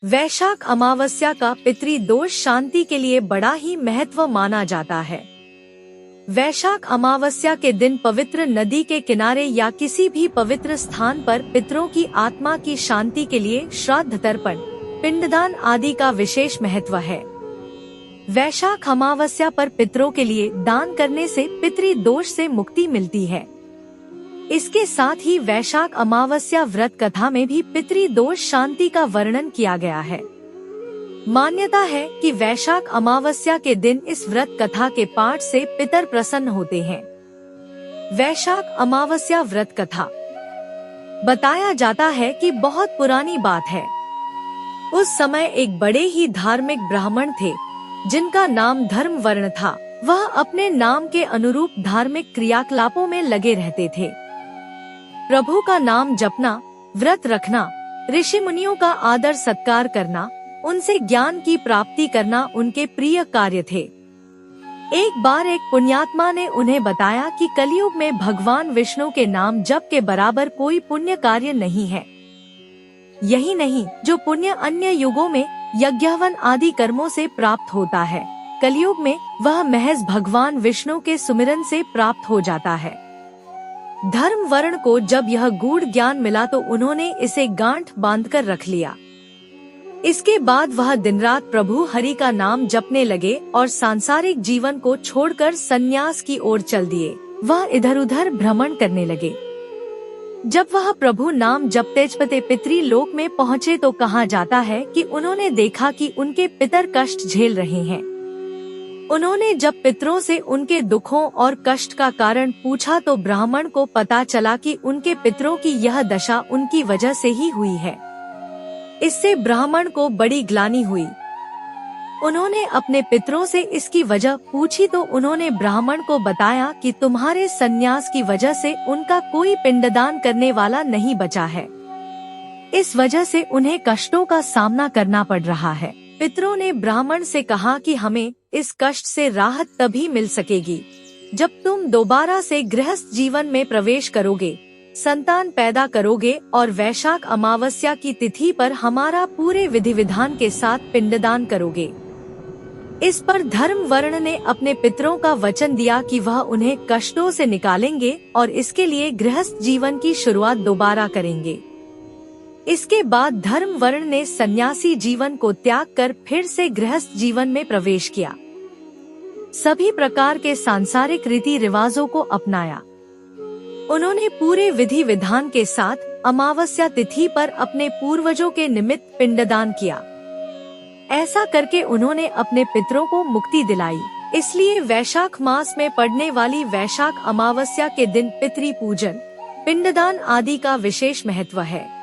वैशाख अमावस्या का पितृदोष शांति के लिए बड़ा ही महत्व माना जाता है। वैशाख अमावस्या के दिन पवित्र नदी के किनारे या किसी भी पवित्र स्थान पर पितरों की आत्मा की शांति के लिए श्राद्ध तर्पण, पिंडदान आदि का विशेष महत्व है। वैशाख अमावस्या पर पितरों के लिए दान करने से पितृदोष से मुक्ति मिलती है। इसके साथ ही वैशाख अमावस्या व्रत कथा में भी पितृदोष शांति का वर्णन किया गया है। मान्यता है कि वैशाख अमावस्या के दिन इस व्रत कथा के पाठ से पितर प्रसन्न होते हैं। वैशाख अमावस्या व्रत कथा बताया जाता है कि बहुत पुरानी बात है। उस समय एक बड़े ही धार्मिक ब्राह्मण थे जिनका नाम धर्मवर्ण था। वह अपने नाम के अनुरूप धार्मिक क्रियाकलापों में लगे रहते थे। प्रभु का नाम जपना, व्रत रखना, ऋषि मुनियों का आदर सत्कार करना, उनसे ज्ञान की प्राप्ति करना उनके प्रिय कार्य थे। एक बार एक पुण्यात्मा ने उन्हें बताया कि कलयुग में भगवान विष्णु के नाम जप के बराबर कोई पुण्य कार्य नहीं है। यही नहीं, जो पुण्य अन्य युगों में यज्ञहवन आदि कर्मों से प्राप्त होता है, कलयुग में वह महज भगवान विष्णु के सुमिरन से प्राप्त हो जाता है। धर्म वर्ण को जब यह गूढ़ ज्ञान मिला तो उन्होंने इसे गांठ बांधकर रख लिया। इसके बाद वह दिन रात प्रभु हरि का नाम जपने लगे और सांसारिक जीवन को छोड़कर संन्यास की ओर चल दिए। वह इधर उधर भ्रमण करने लगे। जब वह प्रभु नाम जपते जपते पितृलोक में पहुँचे तो कहा जाता है कि उन्होंने देखा कि उनके पितर कष्ट झेल रहे हैं। उन्होंने जब पितरों से उनके दुखों और कष्ट का कारण पूछा तो ब्राह्मण को पता चला कि उनके पितरों की यह दशा उनकी वजह से ही हुई है। इससे ब्राह्मण को बड़ी ग्लानि हुई। उन्होंने अपने पितरों से इसकी वजह पूछी तो उन्होंने ब्राह्मण को बताया कि तुम्हारे संन्यास की वजह से उनका कोई पिंडदान करने वाला नहीं बचा है। इस वजह से उन्हें कष्टों का सामना करना पड़ रहा है। पितरों ने ब्राह्मण से कहा कि हमें इस कष्ट से राहत तभी मिल सकेगी जब तुम दोबारा से गृहस्थ जीवन में प्रवेश करोगे, संतान पैदा करोगे और वैशाख अमावस्या की तिथि पर हमारा पूरे विधि विधान के साथ पिंडदान करोगे। इस पर धर्म वर्ण ने अपने पितरों का वचन दिया कि वह उन्हें कष्टों से निकालेंगे और इसके लिए गृहस्थ जीवन की शुरुआत दोबारा करेंगे। इसके बाद धर्म वर्ण ने सन्यासी जीवन को त्याग कर फिर से गृहस्थ जीवन में प्रवेश किया। सभी प्रकार के सांसारिक रीति रिवाजों को अपनाया। उन्होंने पूरे विधि विधान के साथ अमावस्या तिथि पर अपने पूर्वजों के निमित्त पिंडदान किया। ऐसा करके उन्होंने अपने पितरों को मुक्ति दिलाई। इसलिए वैशाख मास में पड़ने वाली वैशाख अमावस्या के दिन पितृ पूजन, पिंडदान आदि का विशेष महत्व है।